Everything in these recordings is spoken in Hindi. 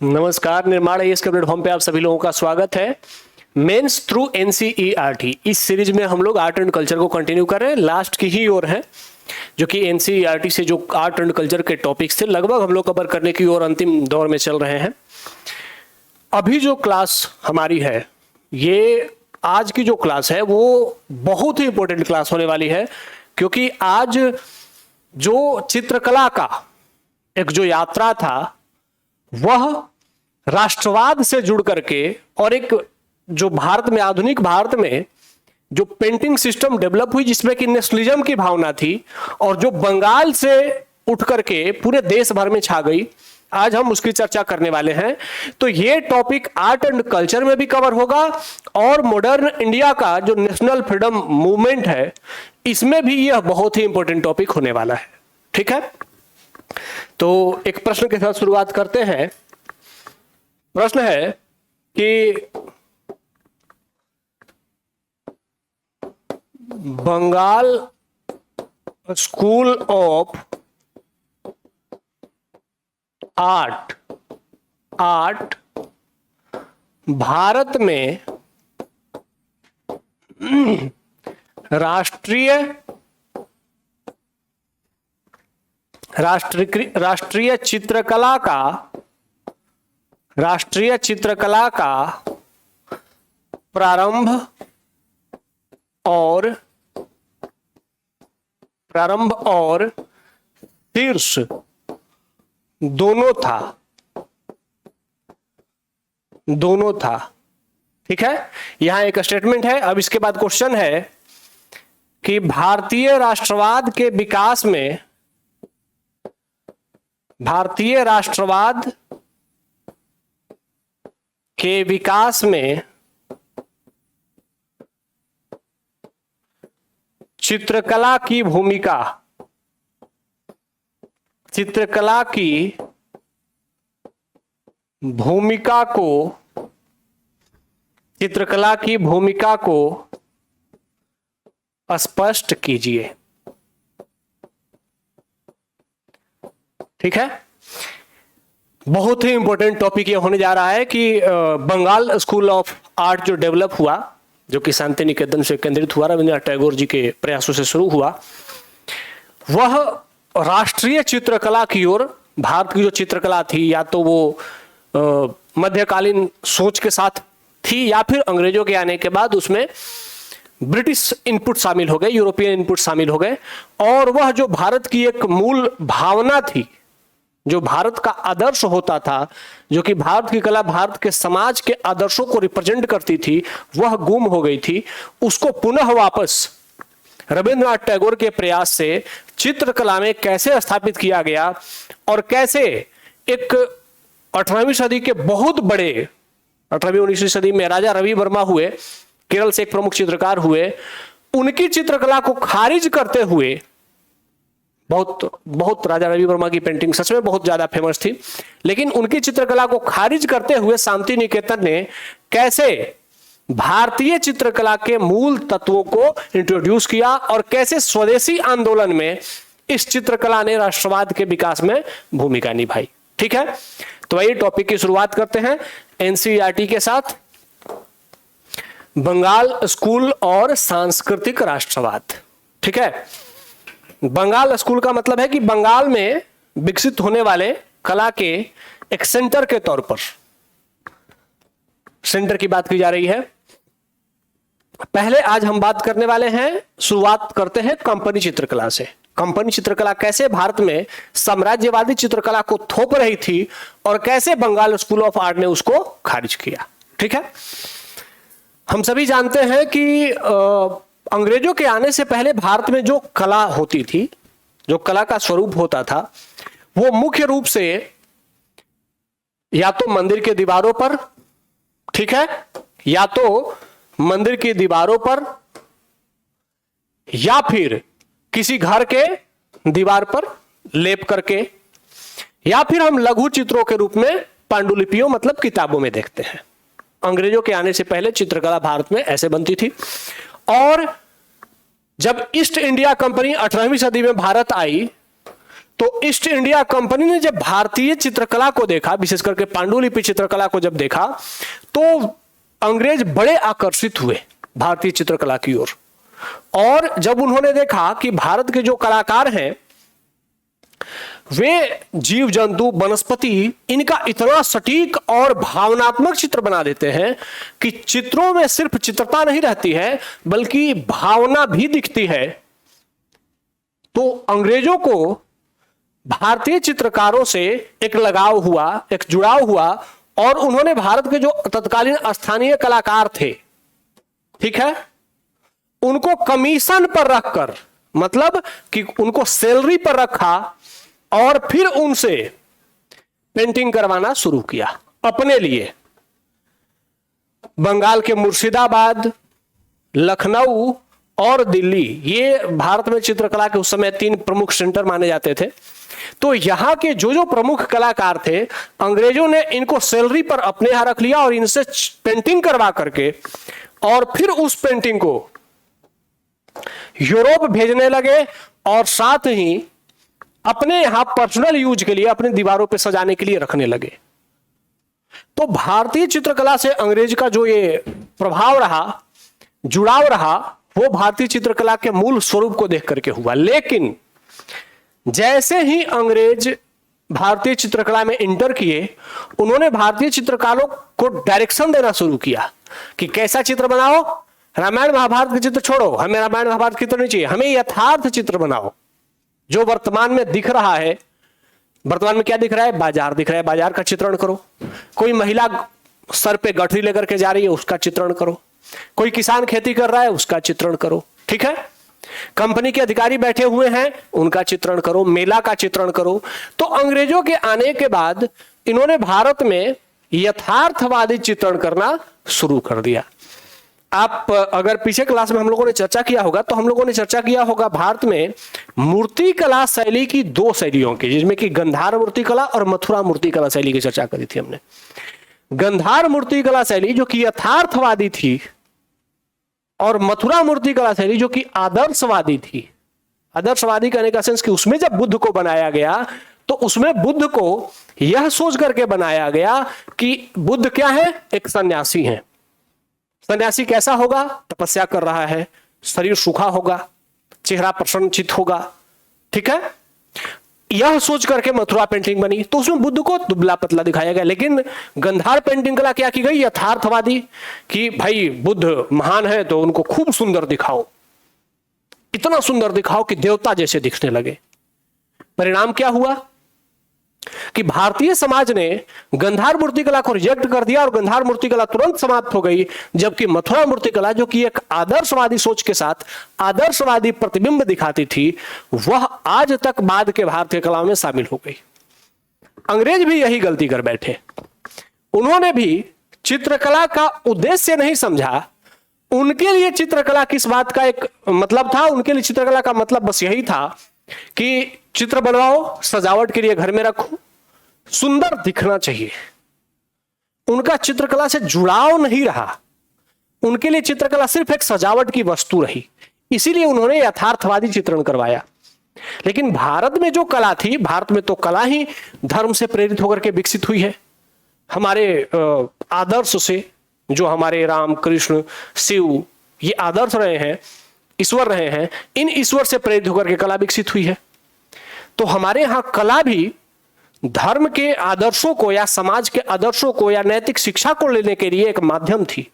नमस्कार, निर्माण एएस के प्लेटफॉर्म पे आप सभी लोगों का स्वागत है। मेंस थ्रू एनसीईआरटी इस सीरीज में हम लोग आर्ट एंड कल्चर को कंटिन्यू कर रहे हैं। लास्ट की ही ओर है, जो कि एनसीईआरटी से जो आर्ट एंड कल्चर के टॉपिक्स थे लगभग हम लोग कवर करने की ओर अंतिम दौर में चल रहे हैं। अभी जो क्लास हमारी है, ये आज की जो क्लास है वो बहुत ही इंपॉर्टेंट क्लास होने वाली है, क्योंकि आज जो चित्रकला का एक जो यात्रा था वह राष्ट्रवाद से जुड़ करके और एक जो भारत में, आधुनिक भारत में जो पेंटिंग सिस्टम डेवलप हुई जिसमें कि नेशनलिज्म की भावना थी और जो बंगाल से उठ करके पूरे देश भर में छा गई, आज हम उसकी चर्चा करने वाले हैं। तो ये टॉपिक आर्ट एंड कल्चर में भी कवर होगा और मॉडर्न इंडिया का जो नेशनल फ्रीडम मूवमेंट है इसमें भी यह बहुत ही इंपॉर्टेंट टॉपिक होने वाला है। ठीक है, तो एक प्रश्न के साथ शुरुआत करते हैं। प्रश्न है कि Bengal school of art Bharat में राष्ट्रीय चित्रकला का प्रारंभ और शीर्ष दोनों था। ठीक है, यहां एक स्टेटमेंट है। अब इसके बाद क्वेश्चन है कि भारतीय राष्ट्रवाद के विकास में चित्रकला की भूमिका को स्पष्ट कीजिए। ठीक है, बहुत ही इंपॉर्टेंट टॉपिक ये होने जा रहा है कि बंगाल स्कूल ऑफ आर्ट जो डेवलप हुआ, जो कि शांति निकेतन से केंद्रित हुआ, रविंद्रनाथ टैगोर जी के प्रयासों से शुरू हुआ, वह राष्ट्रीय चित्रकला की ओर, भारत की जो चित्रकला थी या तो वो मध्यकालीन सोच के साथ थी या फिर अंग्रेजों के आने के बाद उसमें ब्रिटिश इनपुट शामिल हो गए, यूरोपियन इनपुट शामिल हो गए, और वह जो भारत की एक मूल भावना थी, जो भारत का आदर्श होता था, जो कि भारत की कला, भारत के समाज के आदर्शों को रिप्रेजेंट करती थी, वह गुम हो गई थी। उसको पुनः वापस रविंद्रनाथ टैगोर के प्रयास से चित्रकला में कैसे स्थापित किया गया और कैसे एक 18वीं सदी के बहुत बड़े, 18वीं-19वीं सदी में राजा रवि वर्मा हुए, केरल से एक प्रमुख चित्रकार हुए, उनकी चित्रकला को खारिज करते हुए, बहुत राजा रवि वर्मा की पेंटिंग सच में बहुत ज्यादा फेमस थी, लेकिन उनकी चित्रकला को खारिज करते हुए शांति निकेतन ने कैसे भारतीय चित्रकला के मूल तत्वों को इंट्रोड्यूस किया और कैसे स्वदेशी आंदोलन में इस चित्रकला ने राष्ट्रवाद के विकास में भूमिका निभाई। ठीक है, तो वही टॉपिक की शुरुआत करते हैं एनसीईआरटी के साथ। बंगाल स्कूल और सांस्कृतिक राष्ट्रवाद। ठीक है, बंगाल स्कूल का मतलब है कि बंगाल में विकसित होने वाले कला के एक सेंटर के तौर पर, सेंटर की बात की जा रही है। पहले आज हम बात करने वाले हैं, शुरुआत करते हैं कंपनी चित्रकला से। कंपनी चित्रकला कैसे भारत में साम्राज्यवादी चित्रकला को थोप रही थी और कैसे बंगाल स्कूल ऑफ आर्ट ने उसको खारिज किया। ठीक है, हम सभी जानते हैं कि अंग्रेजों के आने से पहले भारत में जो कला होती थी, जो कला का स्वरूप होता था, वो मुख्य रूप से या तो मंदिर के दीवारों पर, ठीक है, या तो मंदिर की दीवारों पर या फिर किसी घर के दीवार पर लेप करके, या फिर हम लघु चित्रों के रूप में पांडुलिपियों मतलब किताबों में देखते हैं। अंग्रेजों के आने से पहले चित्रकला भारत में ऐसे बनती थी। और जब ईस्ट इंडिया कंपनी 18वीं सदी में भारत आई तो ईस्ट इंडिया कंपनी ने जब भारतीय चित्रकला को देखा, विशेष करके पांडुलिपि चित्रकला को जब देखा, तो अंग्रेज बड़े आकर्षित हुए भारतीय चित्रकला की ओर। और जब उन्होंने देखा कि भारत के जो कलाकार हैं वे जीव जंतु वनस्पति इनका इतना सटीक और भावनात्मक चित्र बना देते हैं कि चित्रों में सिर्फ चित्रता नहीं रहती है बल्कि भावना भी दिखती है, तो अंग्रेजों को भारतीय चित्रकारों से एक लगाव हुआ, एक जुड़ाव हुआ, और उन्होंने भारत के जो तत्कालीन स्थानीय कलाकार थे, ठीक है, उनको कमीशन पर रखकर, मतलब कि उनको सैलरी पर रखा और फिर उनसे पेंटिंग करवाना शुरू किया अपने लिए। बंगाल के मुर्शिदाबाद, लखनऊ और दिल्ली, ये भारत में चित्रकला के उस समय 3 प्रमुख सेंटर माने जाते थे। तो यहां के जो जो प्रमुख कलाकार थे, अंग्रेजों ने इनको सैलरी पर अपने यहां रख लिया और इनसे पेंटिंग करवा करके और फिर उस पेंटिंग को यूरोप भेजने लगे और साथ ही अपने यहां पर्सनल यूज के लिए अपने दीवारों पे सजाने के लिए रखने लगे। तो भारतीय चित्रकला से अंग्रेज का जो ये प्रभाव रहा, जुड़ाव रहा, वो भारतीय चित्रकला के मूल स्वरूप को देख करके हुआ। लेकिन जैसे ही अंग्रेज भारतीय चित्रकला में इंटर किए, उन्होंने भारतीय चित्रकारों को डायरेक्शन देना शुरू किया कि कैसा चित्र बनाओ, रामायण महाभारत के चित्र छोड़ो, हमें रामायण महाभारत के चित्र नहीं चाहिए, हमें यथार्थ चित्र बनाओ जो वर्तमान में दिख रहा है। वर्तमान में क्या दिख रहा है? बाजार दिख रहा है, बाजार का चित्रण करो। कोई महिला सर पे गठरी लेकर के जा रही है, उसका चित्रण करो। कोई किसान खेती कर रहा है, उसका चित्रण करो, ठीक है। कंपनी के अधिकारी बैठे हुए हैं, उनका चित्रण करो, मेला का चित्रण करो। तो अंग्रेजों के आने के बाद इन्होंने भारत में यथार्थवादी चित्रण करना शुरू कर दिया। आप अगर पीछे क्लास में हम लोगों ने चर्चा किया होगा तो हम लोगों ने चर्चा किया होगा भारत में मूर्ति कला शैली की 2 शैलियों की, जिसमें कि गंधार मूर्ति कला और मथुरा मूर्ति कला शैली की चर्चा करी थी हमने। गंधार मूर्ति कला शैली जो कि यथार्थवादी थी और मथुरा मूर्ति कला शैली जो कि आदर्शवादी थी। आदर्शवादी कहने का सेंस कि उसमें जब बुद्ध को बनाया गया तो उसमें बुद्ध को यह सोच करके बनाया गया कि बुद्ध क्या है? एक सन्यासी है। सन्यासी कैसा होगा? तपस्या कर रहा है, शरीर सूखा होगा, चेहरा प्रसन्नचित होगा, ठीक है। यह सोच करके मथुरा पेंटिंग बनी, तो उसमें बुद्ध को दुबला पतला दिखाया गया। लेकिन गंधार पेंटिंग कला क्या की गई? यथार्थवादी, कि भाई बुद्ध महान है तो उनको खूब सुंदर दिखाओ, इतना सुंदर दिखाओ कि देवता जैसे दिखने लगे। परिणाम क्या हुआ कि भारतीय समाज ने गंधार मूर्तिकला को रिजेक्ट कर दिया और गंधार मूर्तिकला तुरंत समाप्त हो गई, जबकि मथुरा मूर्तिकला जो कि एक आदर्शवादी सोच के साथ आदर्शवादी प्रतिबिंब दिखाती थी, वह आज तक बाद के भारतीय कला में शामिल हो गई। अंग्रेज भी यही गलती कर बैठे। उन्होंने भी चित्रकला का उद्देश्य नहीं समझा। उनके लिए चित्रकला किस बात का एक मतलब था? उनके लिए चित्रकला का मतलब बस यही था कि चित्र बनवाओ, सजावट के लिए घर में रखो, सुंदर दिखना चाहिए। उनका चित्रकला से जुड़ाव नहीं रहा। उनके लिए चित्रकला सिर्फ एक सजावट की वस्तु रही। इसीलिए उन्होंने यथार्थवादी चित्रण करवाया। लेकिन भारत में जो कला थी, भारत में तो कला ही धर्म से प्रेरित होकर के विकसित हुई है। हमारे आदर्श से, जो हमारे राम, कृष्ण, शिव ये आदर्श रहे हैं, ईश्वर रहे हैं, इन ईश्वर से प्रेरित होकर के कला विकसित हुई है। तो हमारे यहां कला भी धर्म के आदर्शों को या समाज के आदर्शों को या नैतिक शिक्षा को लेने के लिए एक माध्यम थी।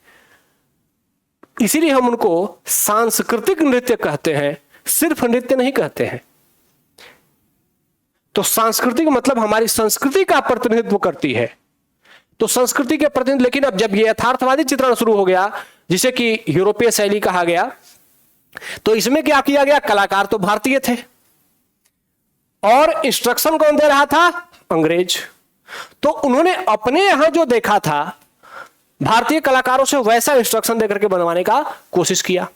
इसीलिए हम उनको सांस्कृतिक नृत्य कहते हैं, सिर्फ नृत्य नहीं कहते हैं। तो सांस्कृतिक मतलब हमारी संस्कृति का प्रतिनिधित्व करती है। तो संस्कृति के प्रतिनिधित्व, लेकिन अब जब ये यथार्थवादी चित्रण शुरू हो गया, जिसे कि यूरोपीय शैली कहा गया, तो इसमें क्या किया गया? कलाकार तो भारतीय थे और इंस्ट्रक्शन कौन दे रहा था? अंग्रेज। तो उन्होंने अपने यहां जो देखा था भारतीय कलाकारों से वैसा इंस्ट्रक्शन देकर के बनवाने का कोशिश किया।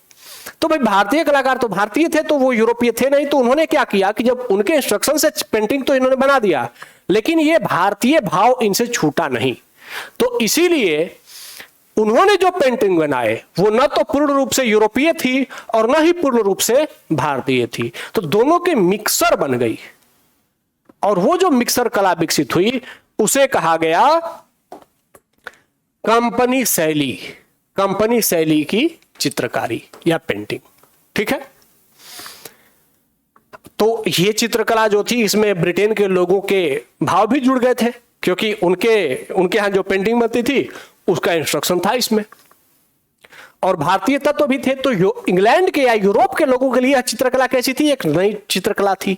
तो भाई भारतीय कलाकार तो भारतीय थे, तो वो यूरोपीय थे नहीं। तो उन्होंने क्या किया कि जब उनके इंस्ट्रक्शन से पेंटिंग तो इन्होंने बना दिया, लेकिन ये भारतीय भाव इनसे छूटा नहीं। तो इसीलिए उन्होंने जो पेंटिंग बनाए वो न तो पूर्ण रूप से यूरोपीय थी और न ही पूर्ण रूप से भारतीय थी। तो दोनों के मिक्सर बन गई। और वो जो मिक्सर कला विकसित हुई उसे कहा गया कंपनी शैली की चित्रकारी या पेंटिंग। ठीक है, तो ये चित्रकला जो थी इसमें ब्रिटेन के लोगों के भाव भी जुड़ गए थे, क्योंकि उनके यहां जो पेंटिंग बनती थी उसका इंस्ट्रक्शन था इसमें, और भारतीय तत्व भी थे। तो इंग्लैंड के या यूरोप के लोगों के लिए यह चित्रकला कैसी थी? एक नई चित्रकला थी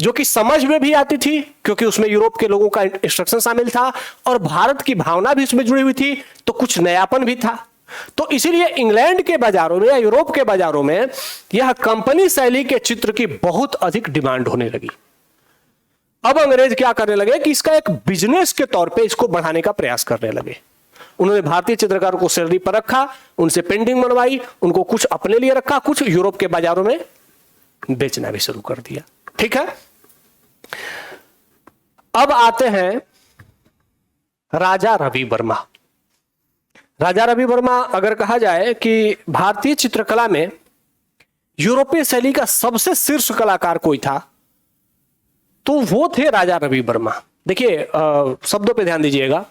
जो कि समझ में भी आती थी, क्योंकि उसमें यूरोप के लोगों का इंस्ट्रक्शन शामिल था और भारत की भावना भी उसमें जुड़ी हुई थी, तो कुछ नयापन भी था। तो इसीलिए इंग्लैंड के बाजारों में या यूरोप के बाजारों में यह कंपनी शैली के चित्र की बहुत अधिक डिमांड होने लगी। अब अंग्रेज क्या करने लगे कि इसका एक बिजनेस के तौर पे इसको बढ़ाने का प्रयास करने लगे। उन्होंने भारतीय चित्रकारों को सैलरी पर रखा, उनसे पेंटिंग बनवाई, उनको कुछ अपने लिए रखा, कुछ यूरोप के बाजारों में बेचना भी शुरू कर दिया। ठीक है, अब आते हैं राजा रवि वर्मा। राजा रवि वर्मा अगर कहा जाए कि भारतीय चित्रकला में यूरोपीय शैली का सबसे शीर्ष कलाकार कोई था तो वो थे राजा रवि वर्मा। देखिए शब्दों पे ध्यान दीजिएगा,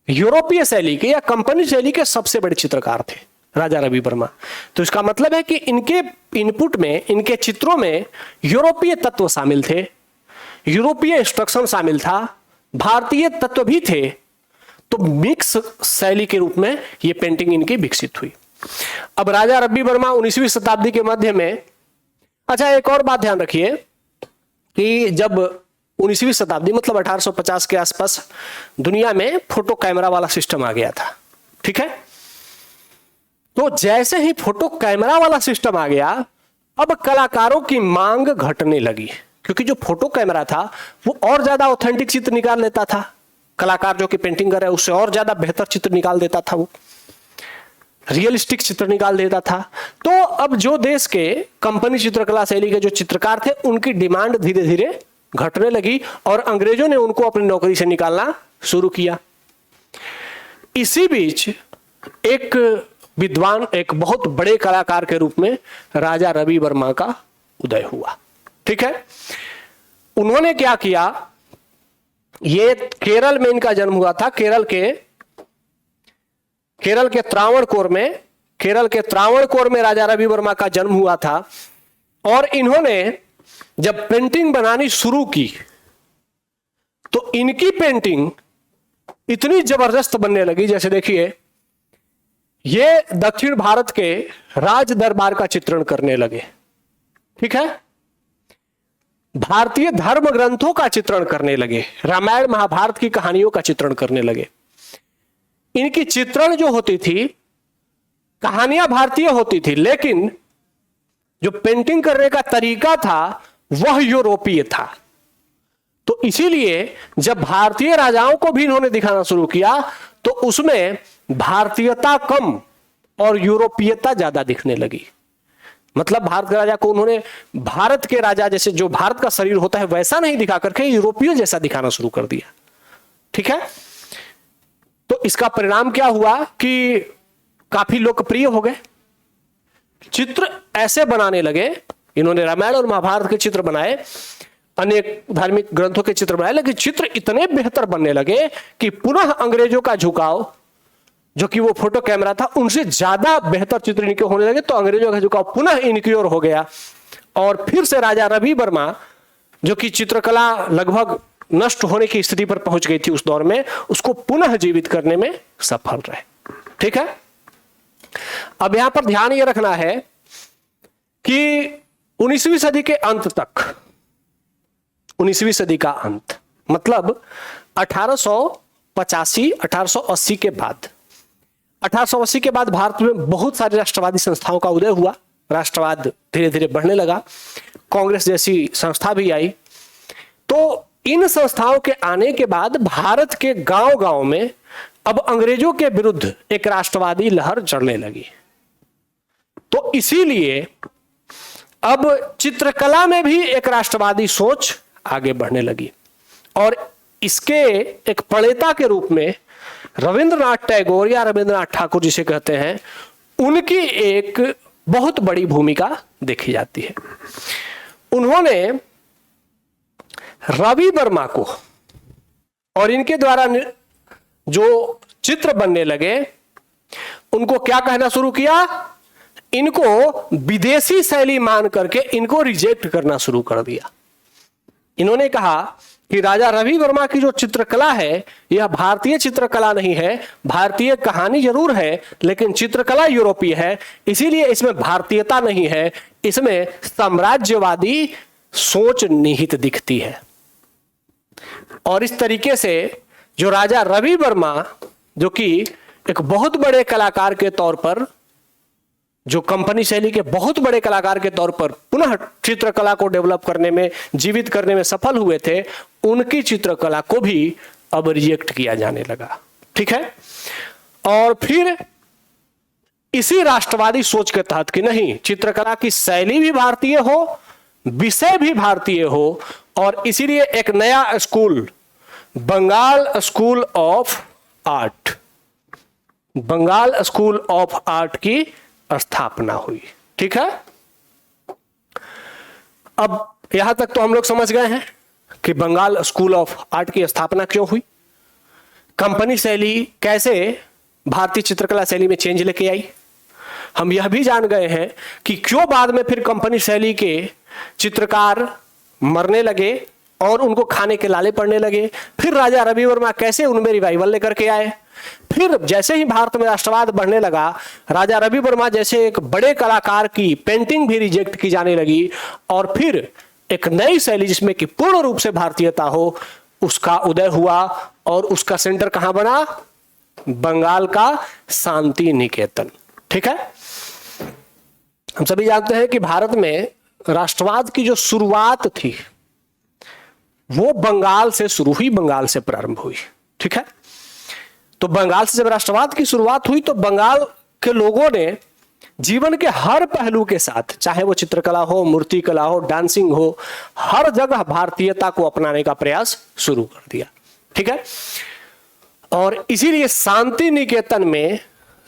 यूरोपीय शैली के या कंपनी शैली के सबसे बड़े चित्रकार थे राजा रवि वर्मा। तो इसका मतलब है कि इनके इनपुट में, इनके चित्रों में यूरोपीय तत्व शामिल थे, यूरोपीय इंस्ट्रक्शन शामिल था, भारतीय तत्व भी थे। तो मिक्स शैली के रूप में यह पेंटिंग इनकी विकसित हुई। अब राजा रवि वर्मा 19वीं शताब्दी के मध्य में, अच्छा एक और बात ध्यान रखिए कि जब 19वीं शताब्दी मतलब 1850 के आसपास दुनिया में फोटो कैमरा वाला सिस्टम आ गया था। ठीक है, तो जैसे ही फोटो कैमरा वाला सिस्टम आ गया, अब कलाकारों की मांग घटने लगी, क्योंकि जो फोटो कैमरा था वो और ज्यादा ऑथेंटिक चित्र निकाल लेता था। कलाकार जो कि पेंटिंग कर रहा है उससे और ज्यादा बेहतर चित्र निकाल देता था, वो रियलिस्टिक चित्र निकाल देता था। तो अब जो देश के कंपनी चित्रकला शैली के जो चित्रकार थे उनकी डिमांड धीरे धीरे घटने लगी और अंग्रेजों ने उनको अपनी नौकरी से निकालना शुरू किया। इसी बीच एक विद्वान, एक बहुत बड़े कलाकार के रूप में राजा रवि वर्मा का उदय हुआ। ठीक है, उन्होंने क्या किया, ये केरल में इनका जन्म हुआ था। केरल के त्रावणकोर में राजा रवि वर्मा का जन्म हुआ था। और इन्होंने जब पेंटिंग बनानी शुरू की तो इनकी पेंटिंग इतनी जबरदस्त बनने लगी, जैसे देखिए ये दक्षिण भारत के राज दरबार का चित्रण करने लगे। ठीक है, भारतीय धर्म ग्रंथों का चित्रण करने लगे, रामायण महाभारत की कहानियों का चित्रण करने लगे। इनकी चित्रण जो होती थी, कहानियां भारतीय होती थी, लेकिन जो पेंटिंग करने का तरीका था वह यूरोपीय था। तो इसीलिए जब भारतीय राजाओं को भी इन्होंने दिखाना शुरू किया तो उसमें भारतीयता कम और यूरोपीयता ज्यादा दिखने लगी। मतलब भारत के राजा को उन्होंने भारत के राजा जैसे जो भारत का शरीर होता है वैसा नहीं दिखा करके यूरोपीय जैसा दिखाना शुरू कर दिया। ठीक है, तो इसका परिणाम क्या हुआ कि काफी लोकप्रिय हो गए, चित्र ऐसे बनाने लगे। इन्होंने रामायण और महाभारत के चित्र बनाए, अनेक धार्मिक ग्रंथों के चित्र बनाए, लेकिन चित्र इतने बेहतर बनने लगे कि पुनः अंग्रेजों का झुकाव, जो कि वो फोटो कैमरा था, उनसे ज्यादा बेहतर चित्र इनके होने लगे। तो अंग्रेजों का झुकाव पुनः इनकी ओर हो गया और फिर से राजा रवि वर्मा, जो कि चित्रकला लगभग नष्ट होने की स्थिति पर पहुंच गई थी उस दौर में, उसको पुनः जीवित करने में सफल रहे। ठीक है, अब यहां पर ध्यान यह रखना है कि 19वीं सदी के अंत तक, 19वीं सदी का अंत मतलब 1885 1880 के बाद, 1880 के बाद भारत में बहुत सारी राष्ट्रवादी संस्थाओं का उदय हुआ। राष्ट्रवाद धीरे धीरे बढ़ने लगा, कांग्रेस जैसी संस्था भी आई। तो इन संस्थाओं के आने के बाद भारत के गांव-गांव में अब अंग्रेजों के विरुद्ध एक राष्ट्रवादी लहर चढ़ने लगी। तो इसीलिए अब चित्रकला में भी एक राष्ट्रवादी सोच आगे बढ़ने लगी और इसके एक प्रणेता के रूप में रविंद्रनाथ टैगोर या रविंद्रनाथ ठाकुर जिसे कहते हैं, उनकी एक बहुत बड़ी भूमिका देखी जाती है। उन्होंने रवि वर्मा को और इनके द्वारा जो चित्र बनने लगे उनको क्या कहना शुरू किया, इनको विदेशी शैली मान करके इनको रिजेक्ट करना शुरू कर दिया। इन्होंने कहा कि राजा रवि वर्मा की जो चित्रकला है यह भारतीय चित्रकला नहीं है, भारतीय कहानी जरूर है लेकिन चित्रकला यूरोपीय है, इसीलिए इसमें भारतीयता नहीं है, इसमें साम्राज्यवादी सोच निहित दिखती है। और इस तरीके से जो राजा रवि वर्मा जो कि एक बहुत बड़े कलाकार के तौर पर, जो कंपनी शैली के बहुत बड़े कलाकार के तौर पर पुनः चित्रकला को डेवलप करने में, जीवित करने में सफल हुए थे, उनकी चित्रकला को भी अब रिजेक्ट किया जाने लगा। ठीक है। और फिर इसी राष्ट्रवादी सोच के तहत कि नहीं, चित्रकला की शैली भी भारतीय हो, विषय भी भारतीय हो, और इसीलिए एक नया school, Bengal school of art, Bengal school of art की स्थापना हुई। ठीक है। अब यहां तक तो हम लोग समझ गए हैं कि बंगाल स्कूल ऑफ आर्ट की स्थापना क्यों हुई, कंपनी शैली कैसे भारतीय चित्रकला शैली में चेंज लेके आई। हम यह भी जान गए हैं कि क्यों बाद में फिर कंपनी शैली के चित्रकार मरने लगे और उनको खाने के लाले पड़ने लगे। फिर राजा रवि वर्मा कैसे उनमें रिवाइवल लेकर के आए। फिर जैसे ही भारत में राष्ट्रवाद बढ़ने लगा, राजा रवि वर्मा जैसे एक बड़े कलाकार की पेंटिंग भी रिजेक्ट की जाने लगी, और फिर एक नई शैली जिसमें कि पूर्ण रूप से भारतीयता हो, उसका उदय हुआ। और उसका सेंटर कहां बना, बंगाल का शांति निकेतन। ठीक है। हम सभी जानते हैं कि भारत में राष्ट्रवाद की जो शुरुआत थी वो बंगाल से शुरू हुई, बंगाल से प्रारंभ हुई। ठीक है। तो बंगाल से जब राष्ट्रवाद की शुरुआत हुई तो बंगाल के लोगों ने जीवन के हर पहलू के साथ, चाहे वो चित्रकला हो, मूर्तिकला हो, डांसिंग हो, हर जगह भारतीयता को अपनाने का प्रयास शुरू कर दिया। ठीक है। और इसीलिए शांति निकेतन में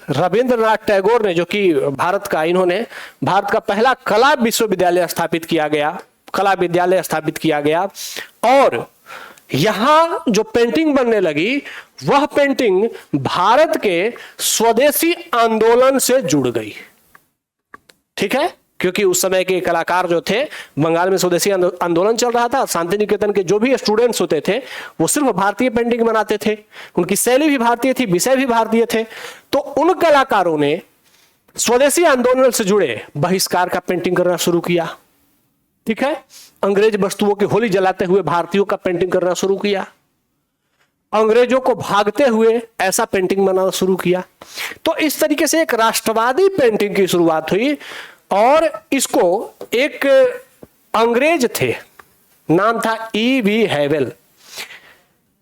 रविंद्रनाथ टैगोर ने, जो कि भारत का पहला कला विश्वविद्यालय स्थापित किया गया, कला विद्यालय स्थापित किया गया, और यहां जो पेंटिंग बनने लगी वह पेंटिंग भारत के स्वदेशी आंदोलन से जुड़ गई। ठीक है। क्योंकि उस समय के कलाकार जो थे, बंगाल में स्वदेशी आंदोलन चल रहा था, शांति निकेतन के जो भी स्टूडेंट्स होते थे वो सिर्फ भारतीय पेंटिंग बनाते थे, उनकी शैली भी भारतीय थी, विषय भी भारतीय थे। तो उन कलाकारों ने स्वदेशी आंदोलन से जुड़े बहिष्कार का पेंटिंग करना शुरू किया। ठीक है। अंग्रेज वस्तुओं की होली जलाते हुए भारतीयों का पेंटिंग करना शुरू किया, अंग्रेजों को भागते हुए ऐसा पेंटिंग बनाना शुरू किया। तो इस तरीके से एक राष्ट्रवादी पेंटिंग की शुरुआत हुई। और इसको एक अंग्रेज थे, नाम था E.V. हैवेल,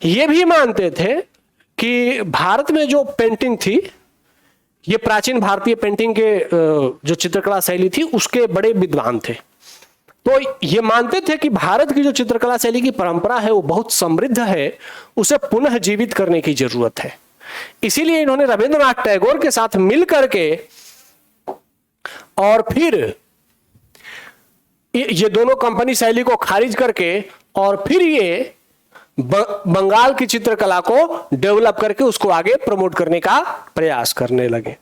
ये भी मानते थे कि भारत में जो पेंटिंग थी, ये प्राचीन भारतीय पेंटिंग के जो चित्रकला शैली थी उसके बड़े विद्वान थे। तो ये मानते थे कि भारत की जो चित्रकला शैली की परंपरा है वो बहुत समृद्ध है, उसे पुनः जीवित करने की जरूरत है। इसीलिए इन्होंने रविंद्रनाथ टैगोर के साथ मिल करके और फिर ये दोनों कंपनी शैली को खारिज करके और फिर ये बंगाल की चित्रकला को डेवलप करके उसको आगे प्रमोट करने का प्रयास करने लगे।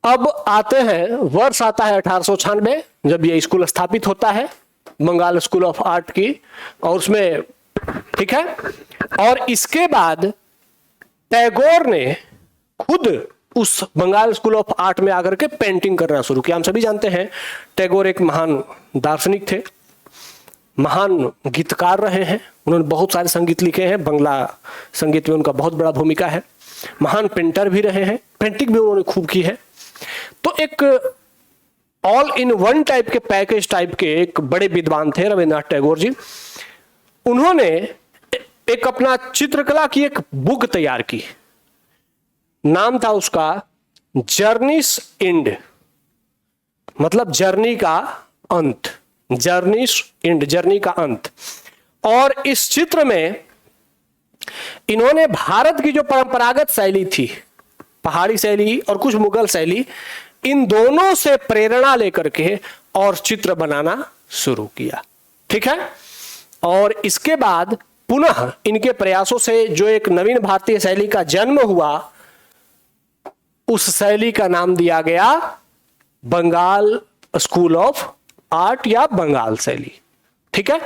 अब आते हैं, वर्ष आता है 1896 जब ये स्कूल स्थापित होता है, बंगाल स्कूल ऑफ आर्ट की, और उसमें ठीक है। और इसके बाद टैगोर ने खुद उस बंगाल स्कूल ऑफ आर्ट में आकर के पेंटिंग करना शुरू किया। हम सभी जानते हैं टैगोर एक महान दार्शनिक थे, महान गीतकार रहे हैं, उन्होंने बहुत सारे संगीत लिखे हैं, बंगला संगीत में उनका बहुत बड़ा भूमिका है, महान पेंटर भी रहे हैं, पेंटिंग भी उन्होंने खूब की है। तो एक ऑल इन वन टाइप के पैकेज टाइप के एक बड़े विद्वान थे रविंद्रनाथ टैगोर जी। उन्होंने एक अपना चित्रकला की एक बुक तैयार की, नाम था उसका जर्नीस एंड, मतलब जर्नी का अंत, जर्नीस एंड, जर्नी का अंत। और इस चित्र में इन्होंने भारत की जो परंपरागत शैली थी, पहाड़ी शैली और कुछ मुगल शैली, इन दोनों से प्रेरणा लेकर के और चित्र बनाना शुरू किया। ठीक है। और इसके बाद पुनः इनके प्रयासों से जो एक नवीन भारतीय शैली का जन्म हुआ, उस शैली का नाम दिया गया बंगाल स्कूल ऑफ आर्ट या बंगाल शैली। ठीक है।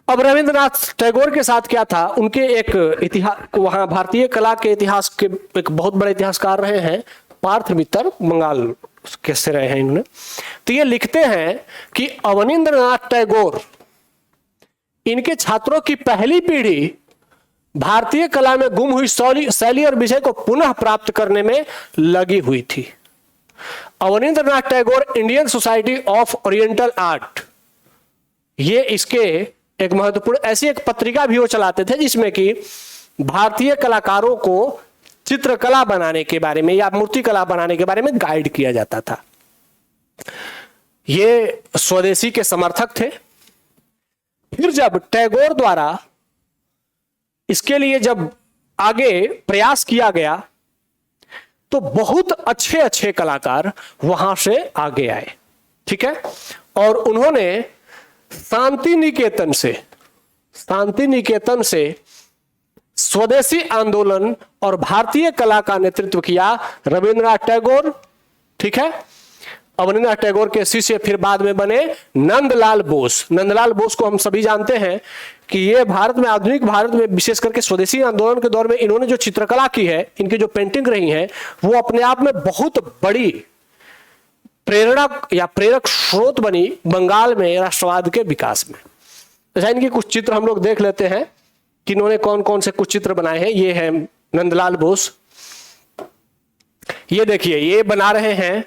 अब रविंद्रनाथ टैगोर के साथ क्या था, उनके एक इतिहास, वहां भारतीय कला के इतिहास के एक बहुत बड़े इतिहासकार रहे हैं पार्थ मित्तर, बंगाल कैसे रहे हैं इन्होंने। तो ये लिखते हैं कि अवनींद्रनाथ टैगोर, इनके छात्रों की पहली पीढ़ी भारतीय कला में गुम हुई शैली और विषय को पुनः प्राप्त करने में लगी हुई थी। Abanindranath Tagore Indian society of oriental art, ये इसके एक महत्वपूर्ण ऐसी एक पत्रिका भी वो चलाते थे जिसमें कि भारतीय कलाकारों को चित्रकला बनाने के बारे में या मूर्तिकला बनाने के बारे में गाइड किया जाता था। ये स्वदेशी के समर्थक थे। फिर जब टैगोर द्वारा इसके लिए जब आगे प्रयास किया गया तो बहुत अच्छे अच्छे कलाकार वहां से आगे आए। ठीक है। और उन्होंने शांति निकेतन से स्वदेशी आंदोलन और भारतीय कला का नेतृत्व किया रविंद्रनाथ टैगोर। ठीक है। अवनींद्रनाथ टैगोर के शिष्य फिर बाद में बने नंदलाल बोस। नंदलाल बोस को हम सभी जानते हैं कि ये भारत में, आधुनिक भारत में, विशेष करके स्वदेशी आंदोलन के दौर में इन्होंने जो चित्रकला की है, इनकी जो पेंटिंग रही है, वो अपने आप में बहुत बड़ी प्रेरणा या प्रेरक स्रोत बनी बंगाल में राष्ट्रवाद के विकास में। अच्छा, इनके कुछ चित्र हम लोग देख लेते हैं कि इन्होंने कौन कौन से कुछ चित्र बनाए हैं। ये है नंदलाल बोस। ये देखिए, ये बना रहे हैं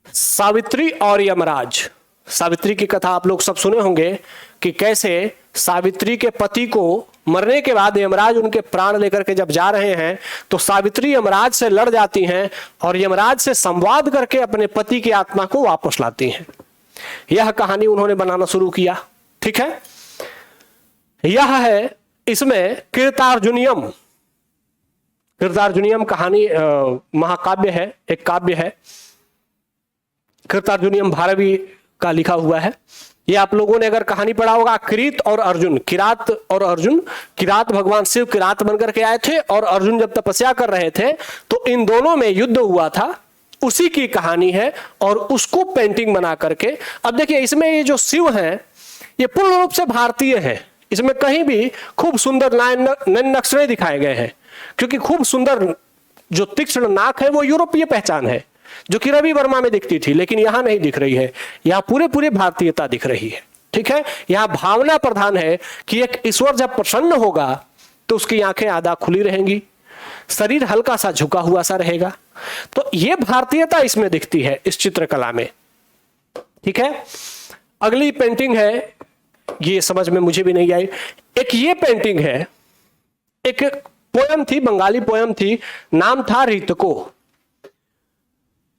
सावित्री और यमराज। सावित्री की कथा आप लोग सब सुने होंगे कि कैसे सावित्री के पति को मरने के बाद यमराज उनके प्राण लेकर के जब जा रहे हैं तो सावित्री यमराज से लड़ जाती हैं और यमराज से संवाद करके अपने पति की आत्मा को वापस लाती हैं। यह कहानी उन्होंने बनाना शुरू किया। ठीक है। यह है इसमें कृतार्जुनियम कहानी महाकाव्य है, एक काव्य है। कृतार्जुनियम भारवी का लिखा हुआ है। ये आप लोगों ने अगर कहानी पढ़ा होगा, किरात भगवान शिव किरात बनकर के आए थे और अर्जुन जब तपस्या कर रहे थे तो इन दोनों में युद्ध हुआ था, उसी की कहानी है और उसको पेंटिंग बना करके। अब देखिए, इसमें ये जो शिव हैं ये पूर्ण रूप से भारतीय हैं। इसमें कहीं भी खूब सुंदर नयन नक्श नहीं दिखाए गए हैं, क्योंकि खूब सुंदर जो तीक्ष्ण नाक है वो यूरोपीय पहचान है जो कि रवि वर्मा में दिखती थी, लेकिन यहां नहीं दिख रही है। यहां पूरे भारतीयता दिख रही है। ठीक है। यहां भावना प्रधान है कि एक ईश्वर जब प्रसन्न होगा तो उसकी आंखें आधा खुली रहेंगी, शरीर हल्का सा झुका हुआ सा रहेगा। तो यह भारतीयता इसमें दिखती है इस चित्रकला में। ठीक है। अगली पेंटिंग है, ये समझ में मुझे भी नहीं आई। एक ये पेंटिंग है, एक पोयम थी, बंगाली पोयम थी, नाम था रीतको।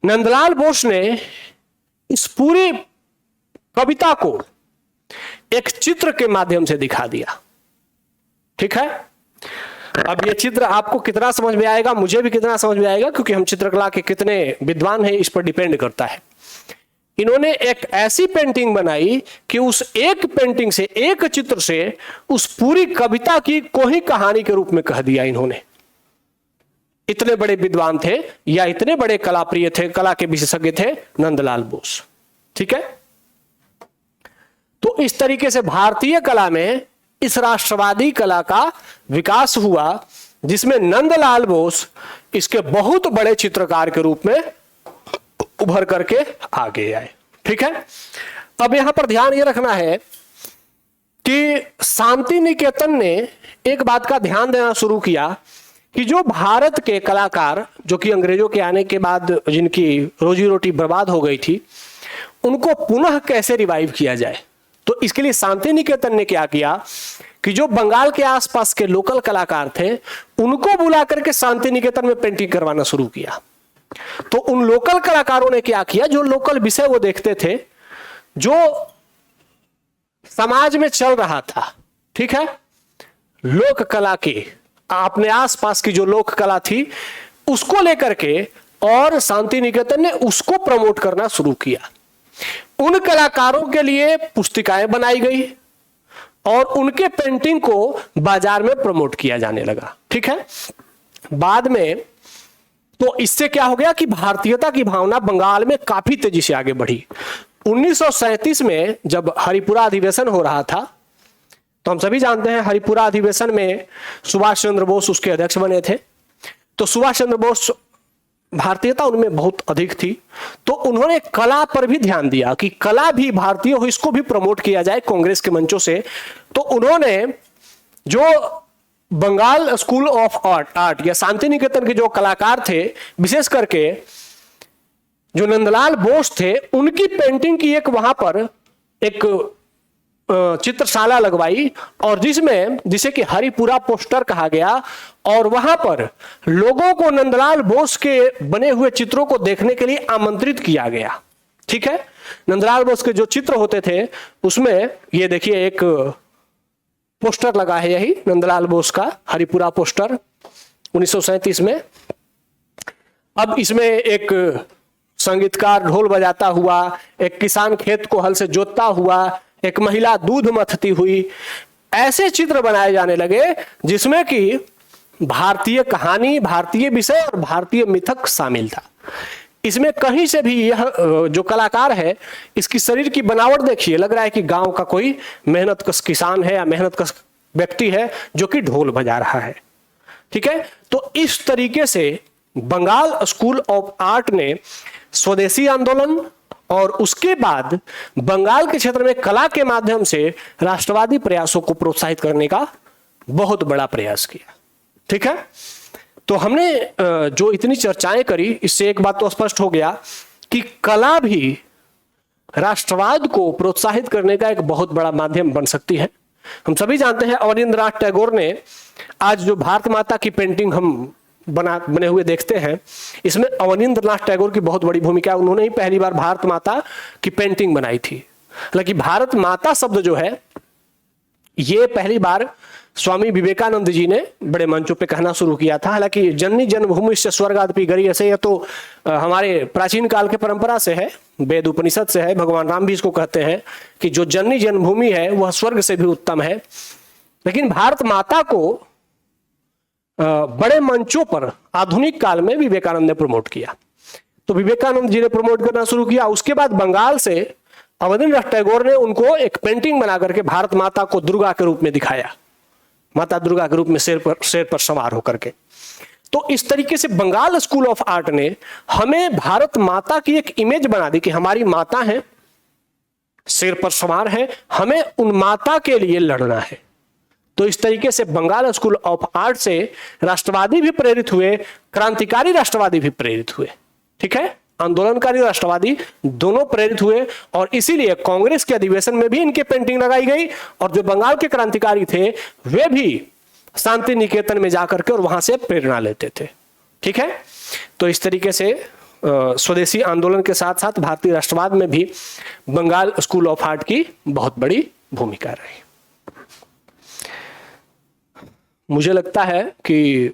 नंदलाल बोस ने इस पूरी कविता को एक चित्र के माध्यम से दिखा दिया। ठीक है। अब ये चित्र आपको कितना समझ में आएगा, मुझे भी कितना समझ में आएगा, क्योंकि हम चित्रकला के कितने विद्वान हैं इस पर डिपेंड करता है। इन्होंने एक ऐसी पेंटिंग बनाई कि उस एक पेंटिंग से, एक चित्र से उस पूरी कविता की को ही कहानी के रूप में कह दिया इन्होंने। इतने बड़े विद्वान थे या इतने बड़े कला प्रिय थे, कला के विशेषज्ञ थे नंदलाल बोस। ठीक है। तो इस तरीके से भारतीय कला में इस राष्ट्रवादी कला का विकास हुआ, जिसमें नंदलाल बोस इसके बहुत बड़े चित्रकार के रूप में उभर करके आगे आए। ठीक है। अब यहां पर ध्यान यह रखना है कि शांति निकेतन ने एक बात का ध्यान देना शुरू किया कि जो भारत के कलाकार, जो कि अंग्रेजों के आने के बाद जिनकी रोजी रोटी बर्बाद हो गई थी, उनको पुनः कैसे रिवाइव किया जाए। तो इसके लिए शांति निकेतन ने क्या किया कि जो बंगाल के आसपास के लोकल कलाकार थे उनको बुला करके शांति निकेतन में पेंटिंग करवाना शुरू किया। तो उन लोकल कलाकारों ने क्या किया, जो लोकल विषय वो देखते थे, जो समाज में चल रहा था। ठीक है। लोक कला के अपने आसपास की जो लोक कला थी उसको लेकर के, और शांति निकेतन ने उसको प्रमोट करना शुरू किया। उन कलाकारों के लिए पुस्तिकाएं बनाई गई और उनके पेंटिंग को बाजार में प्रमोट किया जाने लगा। ठीक है, बाद में तो इससे क्या हो गया कि भारतीयता की भावना बंगाल में काफी तेजी से आगे बढ़ी। 1937 में जब हरिपुरा अधिवेशन हो रहा था, तो हम सभी जानते हैं हरिपुरा अधिवेशन में सुभाष चंद्र बोस उसके अध्यक्ष बने थे। तो सुभाष चंद्र बोस, भारतीयता उनमें बहुत अधिक थी, तो उन्होंने कला पर भी ध्यान दिया कि कला भी भारतीय हो, इसको भी प्रमोट किया जाए कांग्रेस के मंचों से। तो उन्होंने जो बंगाल स्कूल ऑफ आर्ट या शांति निकेतन के जो कलाकार थे, विशेष करके जो नंदलाल बोस थे, उनकी पेंटिंग की एक वहां पर एक चित्रशाला लगवाई, और जिसे कि हरिपुरा पोस्टर कहा गया, और वहां पर लोगों को नंदलाल बोस के बने हुए चित्रों को देखने के लिए आमंत्रित किया गया। ठीक है, नंदलाल बोस के जो चित्र होते थे उसमें ये देखिए एक पोस्टर लगा है, यही नंदलाल बोस का हरिपुरा पोस्टर 1937 में। अब इसमें एक संगीतकार ढोल बजाता हुआ, एक किसान खेत को हल से जोतता हुआ, एक महिला दूध मथती हुई, ऐसे चित्र बनाए जाने लगे जिसमें कि भारतीय कहानी, भारतीय विषय और भारतीय मिथक शामिल था। इसमें कहीं से भी यह जो कलाकार है, इसकी शरीर की बनावट देखिए, लग रहा है कि गांव का कोई मेहनतकश किसान है या मेहनतकश व्यक्ति है जो कि ढोल बजा रहा है। ठीक है, तो इस तरीके से बंगाल स्कूल ऑफ आर्ट ने स्वदेशी आंदोलन और उसके बाद बंगाल के क्षेत्र में कला के माध्यम से राष्ट्रवादी प्रयासों को प्रोत्साहित करने का बहुत बड़ा प्रयास किया। ठीक है, तो हमने जो इतनी चर्चाएं करी, इससे एक बात तो स्पष्ट हो गया कि कला भी राष्ट्रवाद को प्रोत्साहित करने का एक बहुत बड़ा माध्यम बन सकती है। हम सभी जानते हैं अवनींद्रनाथ टैगोर ने आज जो भारत माता की पेंटिंग हम बने हुए देखते हैं, इसमें अवनींद्रनाथ टैगोर की बहुत बड़ी भूमिका है। उन्होंने ही पहली बार भारत माता की पेंटिंग बनाई थी। हालांकि भारत माता शब्द जो है, ये पहली बार स्वामी विवेकानंद जी ने बड़े मंचों पे कहना शुरू किया था। हालांकि जननी जन्मभूमि से स्वर्गादपि गरीयसे, ये तो हमारे प्राचीन काल के परंपरा से है, वेद उपनिषद से है। भगवान राम भी इसको कहते हैं कि जो जननी जन्मभूमि है वह स्वर्ग से भी उत्तम है। लेकिन भारत माता को बड़े मंचों पर आधुनिक काल में विवेकानंद ने प्रमोट किया। तो विवेकानंद जी ने प्रमोट करना शुरू किया। उसके बाद बंगाल से अवनींद्रनाथ टैगोर ने उनको एक पेंटिंग बना करके भारत माता को दुर्गा के रूप में दिखाया, माता दुर्गा के रूप में शेर पर सवार होकर के। तो इस तरीके से बंगाल स्कूल ऑफ आर्ट ने हमें भारत माता की एक इमेज बना दी कि हमारी माता है, शेर पर सवार है, हमें उन माता के लिए लड़ना है। तो इस तरीके से बंगाल स्कूल ऑफ आर्ट से राष्ट्रवादी भी प्रेरित हुए, क्रांतिकारी राष्ट्रवादी भी प्रेरित हुए। ठीक है, आंदोलनकारी राष्ट्रवादी दोनों प्रेरित हुए, और इसीलिए कांग्रेस के अधिवेशन में भी इनके पेंटिंग लगाई गई, और जो बंगाल के क्रांतिकारी थे वे भी शांति निकेतन में जाकर के और वहां से प्रेरणा लेते थे। ठीक है, तो इस तरीके से स्वदेशी आंदोलन के साथ साथ भारतीय राष्ट्रवाद में भी बंगाल स्कूल ऑफ आर्ट की बहुत बड़ी भूमिका रही। मुझे लगता है कि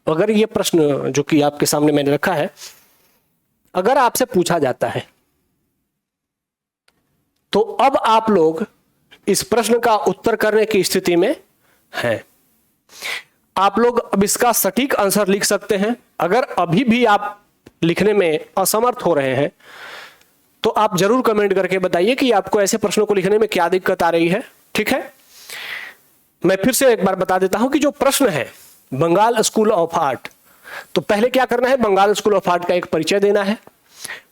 अगर ये प्रश्न जो कि आपके सामने मैंने रखा है, अगर आपसे पूछा जाता है तो अब आप लोग इस प्रश्न का उत्तर करने की स्थिति में हैं। आप लोग अब इसका सटीक आंसर लिख सकते हैं। अगर अभी भी आप लिखने में असमर्थ हो रहे हैं तो आप जरूर कमेंट करके बताइए कि आपको ऐसे प्रश्नों को लिखने में क्या दिक्कत आ रही है। ठीक है, मैं फिर से एक बार बता देता हूं कि जो प्रश्न है बंगाल स्कूल ऑफ आर्ट, तो पहले क्या करना है, बंगाल स्कूल ऑफ आर्ट का एक परिचय देना है।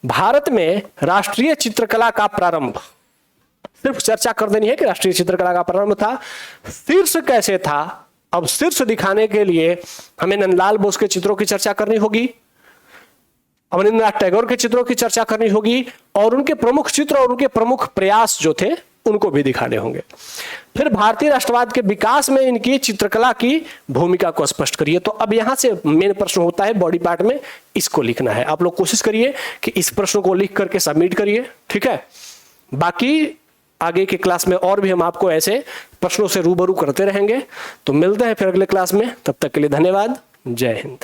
भारत में राष्ट्रीय चित्रकला का प्रारंभ, सिर्फ चर्चा कर देनी है कि राष्ट्रीय चित्रकला का प्रारंभ था। शीर्ष कैसे था, अब शीर्ष दिखाने के लिए हमें नंदलाल बोस के चित्रों की चर्चा करनी होगी, अवनींद्रनाथ टैगोर के चित्रों की चर्चा करनी होगी, और उनके प्रमुख चित्र और उनके प्रमुख प्रयास जो थे उनको भी दिखाने होंगे। फिर भारतीय राष्ट्रवाद के विकास में इनकी चित्रकला की भूमिका को स्पष्ट करिए। तो अब यहां से मेन प्रश्न होता है बॉडी पार्ट में, इसको लिखना है। आप लोग कोशिश करिए कि इस प्रश्न को लिख करके सबमिट करिए। ठीक है, बाकी आगे के क्लास में और भी हम आपको ऐसे प्रश्नों से रूबरू करते रहेंगे। तो मिलते हैं फिर अगले क्लास में, तब तक के लिए धन्यवाद। जय हिंद।